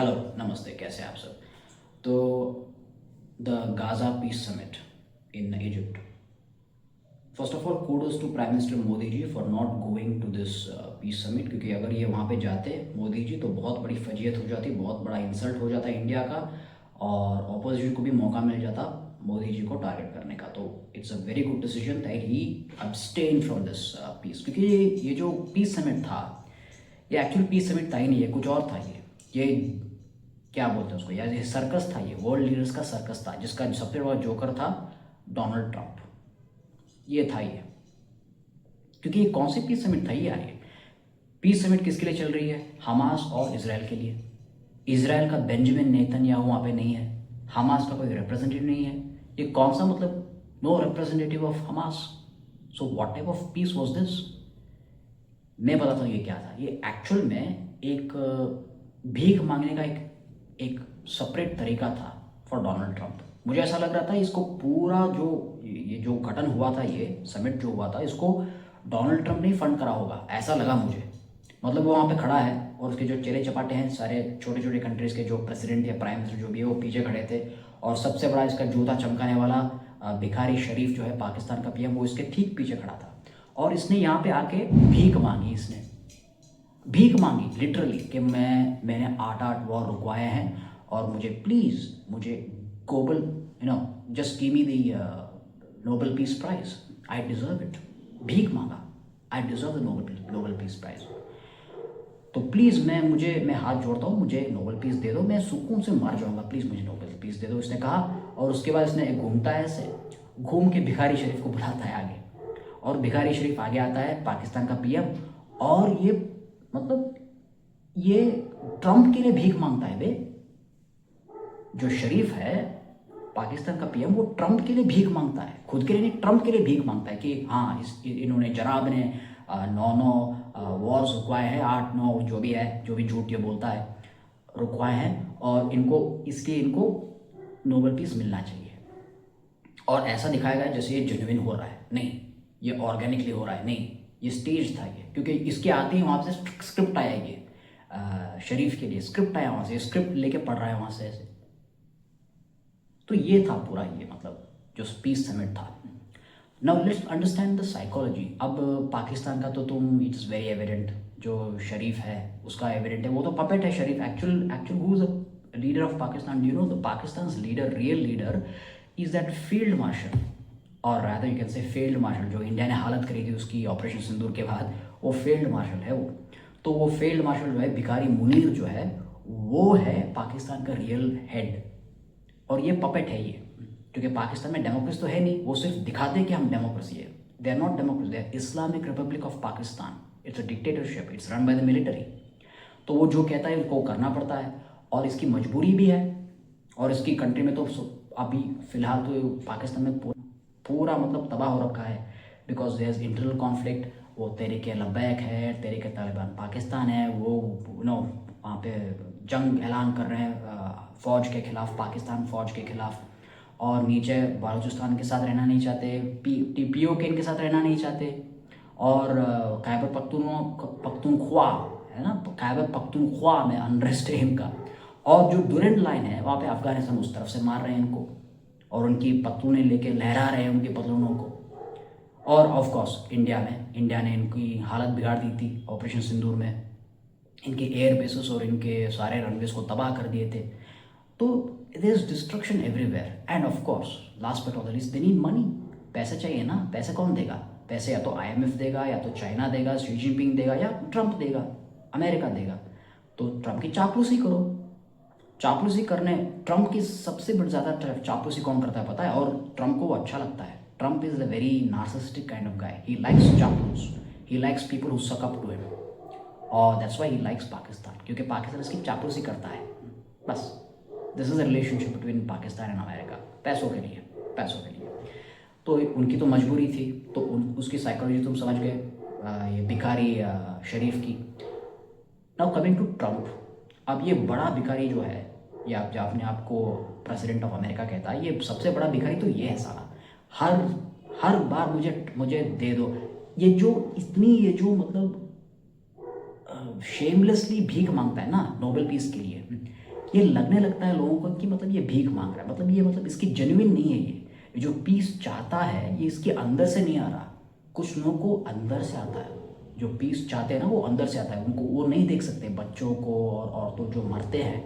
Hello, नमस्ते, कैसे हैं आप सब। तो the Gaza peace summit in Egypt, first of all kudos to prime minister Modi ji for not going to this peace summit, क्योंकि अगर ये वहाँ पे जाते मोदी जी तो बहुत बड़ी फजीयत हो जाती, बहुत बड़ा इंसल्ट हो जाता इंडिया का, और ऑपोजिशन को भी मौका मिल जाता मोदी जी को टारगेट करने का। तो it's a very good decision that he abstain from this peace, क्योंकि ये जो पीस समिट था, ये एक्चुअल पीस समिट था ही नहीं, ये कुछ और था। ये क्या बोलते हैं उसको यार, ये सर्कस था, ये वर्ल्ड लीडर्स का सर्कस था, जिसका सबसे बड़ा जोकर था डोनाल्ड ट्रंप। ये था ये, क्योंकि ये कौन सी पीस समिट था ये यार, ये पीस समिट किसके लिए चल रही है? हमास और इसराइल के लिए। इसराइल का बेंजामिन नेतन्याहू वहाँ पे नहीं है, हमास का कोई रिप्रेजेंटेटिव नहीं है। ये कौन सा मतलब no representative of Hamas? So what type of peace was this? मैं बताता हूँ ये क्या था। ये एक्चुअल में एक भीख मांगने का एक एक सेपरेट तरीका था फॉर डोनाल्ड ट्रंप। मुझे ऐसा लग रहा था इसको पूरा जो ये जो गठन हुआ था, ये समिट जो हुआ था, इसको डोनाल्ड ट्रंप ने फंड करा होगा, ऐसा लगा मुझे। मतलब वो वहाँ पे खड़ा है और उसके जो चेले चपाटे हैं, सारे छोटे छोटे कंट्रीज़ के जो प्रेसिडेंट या प्राइम मिनिस्टर जो भी है वो पीछे खड़े थे, और सबसे बड़ा इसका जूता चमकाने वाला भिखारी शरीफ जो है पाकिस्तान का पीएम, वो इसके ठीक पीछे खड़ा था। और इसने यहाँ पे आके भीख मांगी, इसने भीख मांगी लिटरली कि मैंने 8 वॉर रुकवाए हैं, और मुझे प्लीज़, मुझे global just give me the Nobel peace prize, I deserve it. भीख मांगा, I deserve the Nobel peace prize. तो प्लीज़ मैं हाथ जोड़ता हूँ, मुझे नोबेल पीस दे दो, मैं सुकून से मर जाऊँगा, प्लीज़ मुझे नोबेल पीस दे दो, इसने कहा। और उसके बाद इसने घूमता है ऐसे, घूम के भिखारी शरीफ को बुलाता है आगे, और भिखारी शरीफ आगे आता है, पाकिस्तान का पीएम। और ये मतलब ये ट्रंप के लिए भीख मांगता है बे। जो शरीफ है पाकिस्तान का पीएम, वो ट्रंप के लिए भीख मांगता है, खुद के लिए नहीं, ट्रंप के लिए भीख मांगता है कि हाँ इन्होंने जनाब ने 9 वॉर्स रुकवाए हैं, 8-9 जो भी है, जो भी झूठ ये बोलता है, रुकवाए हैं, और इनको नोबेल पीस मिलना चाहिए। और ऐसा दिखाया गया जैसे ये जेन्युइन हो रहा है, नहीं ये ऑर्गेनिकली हो रहा है, नहीं ये स्टेज था ये, क्योंकि इसके आते ही वहाँ से स्क्रिप्ट आया, ये शरीफ के लिए स्क्रिप्ट आया, वहाँ से स्क्रिप्ट लेके पढ़ रहा है वहाँ से ऐसे। तो ये था पूरा, ये मतलब जो पीस समिट था। Now let's understand the psychology. अब पाकिस्तान का तो इट्स वेरी एविडेंट, जो शरीफ है उसका एविडेंट है, वो तो पपेट है Sharif. Actual who is the leader of Pakistan? Do you know the Pakistan leader, real leader is that field marshal, और rather you can say field marshal, जो इंडिया ने हालत करी थी उसकी ऑपरेशन सिंदूर के बाद, वो फील्ड मार्शल है वो। तो वो फील्ड मार्शल जो है भिखारी मुनीर जो है, वो है पाकिस्तान का रियल हेड, और ये पपेट है ये। क्योंकि पाकिस्तान में डेमोक्रेसी तो है नहीं, वो सिर्फ दिखाते हैं कि हम डेमोक्रेसी है। They are not democracy, they are Islamic republic of Pakistan. It's a dictatorship, it's run by the military. तो वो जो कहता है उसको करना पड़ता है, और इसकी मजबूरी भी है। और इसकी कंट्री में तो अभी फिलहाल तो पाकिस्तान में पूरा मतलब तबाह हो रखा है, because there is internal conflict. वो तहरीक लब्बैक है, तहरीक तालिबान पाकिस्तान है, वो वहाँ पे जंग ऐलान कर रहे हैं फ़ौज के खिलाफ, पाकिस्तान फ़ौज के खिलाफ। और नीचे बलूचिस्तान के साथ रहना नहीं चाहते, POK इनके साथ रहना नहीं चाहते। और खैबर पख्तूनख्वा है ना, खैबर पख्तूनख्वा में अनरेस्ट है इनका। और जो डुरेंट लाइन है वहाँ पे अफगानिस्तान उस तरफ से मार रहे हैं इनको, और उनकी पतलूनें लेके लहरा रहे हैं उनकी पतलूनों को। और ऑफ कोर्स इंडिया ने इनकी हालत बिगाड़ दी थी ऑपरेशन सिंदूर में, इनके एयर बेसिस और इनके सारे रनवेज को तबाह कर दिए थे। तो there is destruction everywhere, and of course last but not the least they need money. पैसे चाहिए ना, पैसे कौन देगा? पैसे या तो IMF देगा, या तो चाइना देगा, शी जिनपिंग देगा, या ट्रंप देगा, अमेरिका देगा। तो ट्रंप की चापलूसी करो। चापलूसी करने ट्रंप की सबसे ज़्यादा चापलूसी कौन करता है पता है? और ट्रंप को वो अच्छा लगता है। Trump is a very narcissistic kind of guy, he likes चापलूस, he likes people who suck up to him, और that's why he likes Pakistan, क्योंकि पाकिस्तान इसकी चापलूसी करता है। बस this is a relationship between Pakistan and America, पैसों के लिए, पैसों के लिए। तो उनकी तो मजबूरी थी, तो उसकी साइकोलॉजी तुम समझ गए, ये भिखारी शरीफ की। Now coming to Trump. अब ये बड़ा भिखारी जो है, ये आप जो अपने आप को प्रेसिडेंट ऑफ अमेरिका कहता है, ये सबसे बड़ा भिखारी तो ये है साला। हर हर बार मुझे दे दो। ये जो मतलब शेमलेसली भीख मांगता है ना नोबेल पीस के लिए, ये लगने लगता है लोगों को कि मतलब ये भीख मांग रहा है, मतलब ये मतलब इसकी जेन्युइन नहीं है। ये जो पीस चाहता है ये इसके अंदर से नहीं आ रहा। कुछ लोगों को अंदर से आता है, जो पीस चाहते हैं ना वो अंदर से आता है। उनको वो नहीं देख सकते बच्चों को और औरतों जो मरते हैं,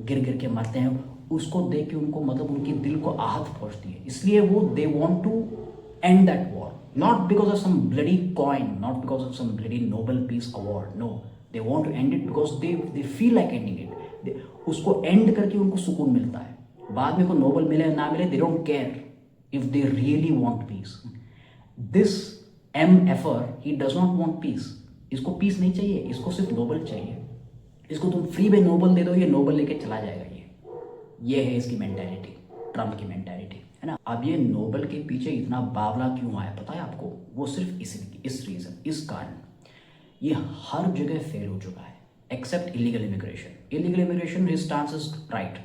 गिर गिर के मरते हैं, उसको देख के उनको मतलब उनके दिल को आहत पहुंचती है। इसलिए वो they want to end that war, not because of some bloody coin, not because of some bloody Nobel Peace Award. No, they want to end it because they feel like ending it. उसको end करके उनको सुकून मिलता है। बाद में को Nobel मिले ना मिले, they don't care if they really want peace. This MFer, he does not want peace. इसको पीस नहीं चाहिए, इसको सिर्फ नोबल चाहिए। इसको तुम फ्री में नोबल दे दो, ये नोबल लेके चला जाएगा। ये है इसकी मेंटालिटी, ट्रम्प की मेंटालिटी, है ना। अब ये नोबल के पीछे इतना बावला क्यों आया पता है आपको? वो सिर्फ इस रीज़न, इस कारण ये हर जगह फेल हो चुका है except illegal immigration. Illegal immigration his stance is right.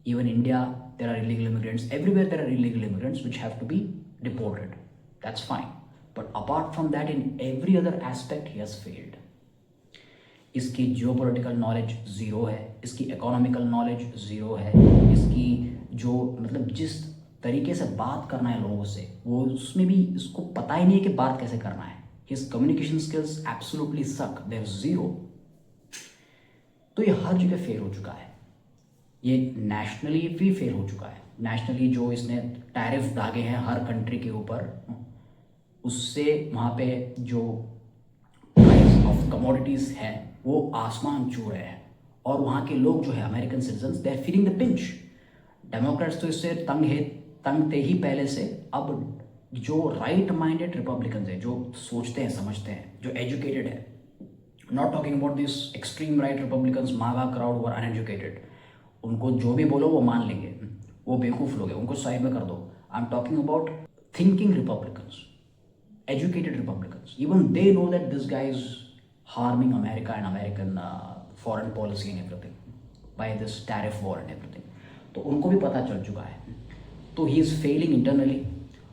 Even India there are illegal immigrants, everywhere there are illegal immigrants which have to be deported, that's fine. But apart from that in every other aspect he has failed. इसकी geopolitical knowledge zero है, इसकी economical knowledge zero है, इसकी जो मतलब जिस तरीके से बात करना है लोगों से वो उसमें भी इसको पता ही नहीं है कि बात कैसे करना है। हिज कम्युनिकेशन स्किल्स एब्सोल्युटली सक, देयर ज़ीरो। तो ये हर जगह फेल हो चुका है। ये नेशनली भी फेल हो चुका है। नेशनली जो इसने टैरिफ दागे हैं हर कंट्री के ऊपर, उससे वहाँ पे जो प्राइस ऑफ कमोडिटीज़ हैं वो आसमान छू रहे हैं। और वहाँ के लोग जो है American citizens, they are feeling the pinch. Democrats तो इससे तंग थे ही पहले से। अब जो राइट माइंडेड रिपब्लिकन्स हैं, जो सोचते हैं समझते हैं, जो एजुकेटेड है, not talking about this extreme right Republicans, मागा क्राउड वर अनएजुकेटेड, उनको जो भी बोलो वो मान लेंगे, वो बेवकूफ़ लोग हैं, उनको साइड में कर दो। I am talking about thinking Republicans, educated Republicans. Even they know that this guy is harming America and American foreign policy and everything by this tariff war and everything. तो उनको भी पता चल चुका है। तो he is failing internally.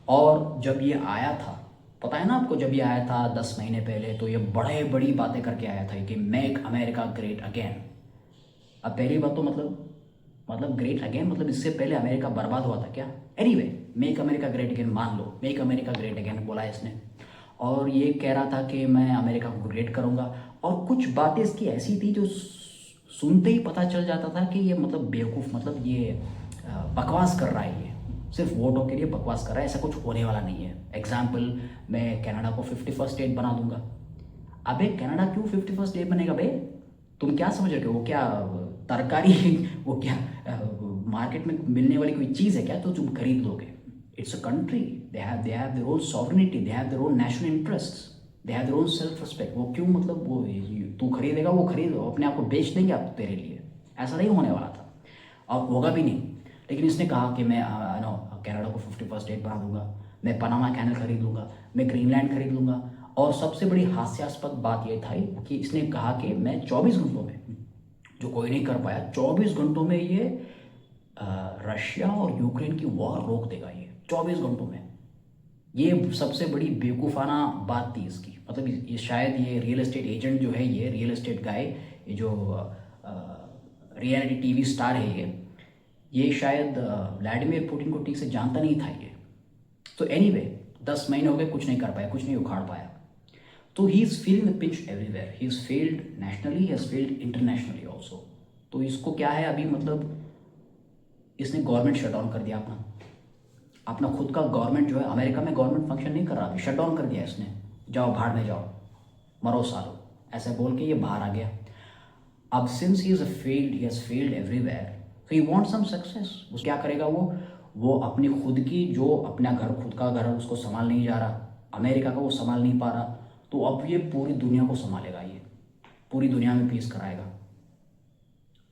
और जब ये आया था, पता है ना आपको, जब ये आया था 10 महीने पहले, तो ये बड़ी बातें करके आया था कि मेक अमेरिका ग्रेट अगेन। अब पहली बात तो मतलब ग्रेट अगेन मतलब इससे पहले अमेरिका बर्बाद हुआ था क्या? Anyway, make America great again मान लो, मेक अमेरिका ग्रेट अगेन बोला इसने। और ये कह रहा था कि मैं अमेरिका को ग्रेट करूँगा। और कुछ बातें इसकी ऐसी थी जो सुनते ही पता चल जाता था कि ये मतलब बेवकूफ़, मतलब ये बकवास कर रहा है, ये सिर्फ वोटों के लिए बकवास कर रहा है, ऐसा कुछ होने वाला नहीं है। एग्जाम्पल, मैं कनाडा को 51st स्टेट बना दूंगा। अबे कनाडा क्यों 51st स्टेट बनेगा बे? तुम क्या समझ रहे हो? वो क्या तरकारी वो क्या मार्केट में मिलने वाली कोई चीज़ है क्या तो तुम खरीद लोगे? It's a country, they have their own sovereignty, they have their own national interests, they have their own self respect. वो क्यों मतलब वो तू खरीदेगा, वो खरीद अपने आप को बेच देंगे आप तेरे लिए? ऐसा नहीं होने वाला था और होगा भी नहीं। लेकिन इसने कहा कि मैं कनाडा को 51st स्टेट बना दूंगा, मैं पनामा कैनल खरीद लूँगा, मैं ग्रीनलैंड खरीद लूँगा। और सबसे बड़ी हास्यास्पद बात यह था कि इसने कहा कि मैं 24 घंटों में, जो कोई नहीं कर पाया, 24 घंटों में ये रशिया और यूक्रेन की वॉर रोक देगा। ये 24 घंटों में, ये सबसे बड़ी बेवकूफ़ाना बात थी इसकी। मतलब ये शायद ये रियल एस्टेट एजेंट जो है, ये रियल एस्टेट गाय, ये जो रियलिटी टीवी स्टार है, ये शायद व्लादिमीर पुतिन को ठीक से जानता नहीं था ये। तो एनीवे 10 महीने हो गए, कुछ नहीं कर पाया, कुछ नहीं उखाड़ पाया। तो he is feeling the pinch everywhere. He is failed nationally, he has failed internationally also. तो इसको क्या है अभी, मतलब इसने गवर्नमेंट शट डाउन कर दिया अपना खुद का गवर्नमेंट जो है। अमेरिका में गवर्नमेंट फंक्शन नहीं कर रहा, अभी शट डाउन कर दिया इसने। जाओ भाड़ में जाओ, मरो सालो, ऐसा बोल के ये बाहर आ गया। अब since he is failed, he has failed everywhere, तो ही वांट सम सक्सेस। वो क्या करेगा, वो अपनी खुद की जो अपना घर, खुद का घर उसको संभाल नहीं जा रहा, अमेरिका का वो संभाल नहीं पा रहा, तो अब ये पूरी दुनिया को संभालेगा, ये पूरी दुनिया में पीस कराएगा।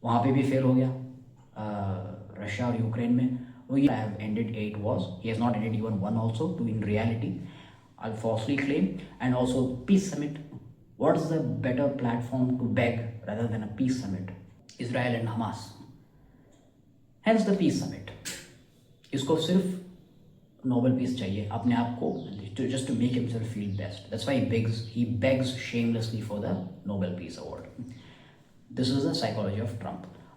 वहाँ पे भी फेल हो गया रशिया और यूक्रेन में। I have ended 8 wars. He has not ended even 1 also. To in reality, I'll falsely claim. And also peace summit. What is the better platform to beg rather than a peace summit? Israel and Hamas. Hence the peace summit. इसको सिर्फ Nobel peace चाहिए अपने आप को, just to make himself feel best. That's why he begs shamelessly for the Nobel Peace Award. This is the psychology of Trump.